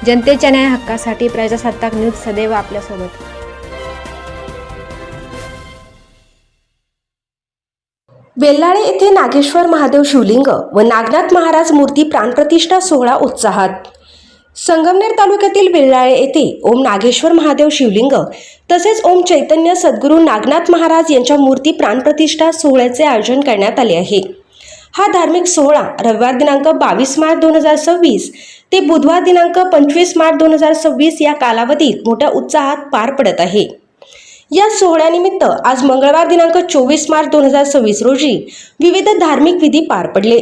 जनतेच्या न्याय हक्कासाठी प्रजासत्ताक न्यूज सदैव आपल्यासोबत। वेल्हाळे येथे नागेश्वर महादेव शिवलिंग व नागनाथ महाराज मूर्ती प्राणप्रतिष्ठा सोहळा उत्साहात। संगमनेर तालुक्यातील वेल्हाळे येथे ओम नागेश्वर महादेव शिवलिंग तसेच ओम चैतन्य सद्गुरू नागनाथ महाराज यांच्या मूर्ती प्राणप्रतिष्ठा सोहळ्याचे आयोजन करण्यात आले आहे। हा धार्मिक सोहळा रविवार दिनांक 22 मार्च 2026 ते बुधवार दिनांक 25 मार्च 2026 या कालावधीत मोठ्या उत्साहात पार पडत आहे। या सोहळ्यानिमित्त आज मंगळवार दिनांक 24 मार्च 2026 रोजी विविध धार्मिक विधी पार पडले।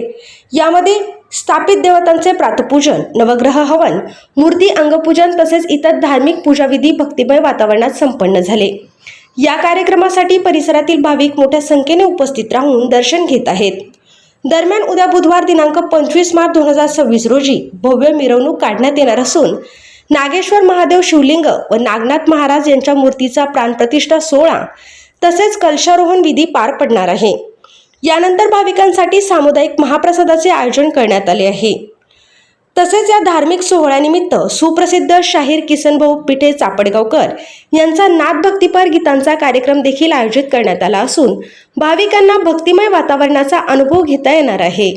यामध्ये स्थापित देवतांचे प्रातपूजन, नवग्रह हवन, मूर्ती अंगपूजन तसेच इतर धार्मिक पूजाविधी भक्तिमय वातावरणात संपन्न झाले। या कार्यक्रमासाठी परिसरातील भाविक मोठ्या संख्येने उपस्थित राहून दर्शन घेत आहेत। दरम्यान उद्या बुधवार दिनांक 25 मार्च 2026 रोजी भव्य मिरवणूक काढण्यात येणार असून नागेश्वर महादेव शिवलिंग व नागनाथ महाराज यांच्या मूर्तीचा प्राणप्रतिष्ठा सोहळा तसेच कलशारोहण विधी पार पडणार आहे। यानंतर भाविकांसाठी सामुदायिक महाप्रसादाचे आयोजन करण्यात आले आहे। तसेच या धार्मिक सोहळ्यानिमित्त सुप्रसिद्ध शाहीर किसनभाऊ पिठे चापडगावकर यांचा नाद भक्तिपर गीतांचा कार्यक्रम देखील आयोजित करण्यात आला असून भाविकांना भक्तिमय वातावरणाचा अनुभव घेता येणार आहे।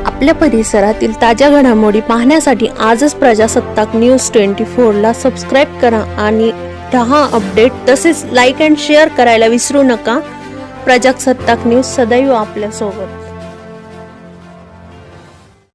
आपल्या परिसरातील ताज्या घडामोडी पाहण्यासाठी आजच प्रजासत्ताक न्यूज 24 ला सबस्क्राइब करा आणि रहा अपडेट। तसेच लाईक अँड शेअर करायला विसरू नका। प्रजासत्ताक न्यूज सदैव आपल्या सोबत।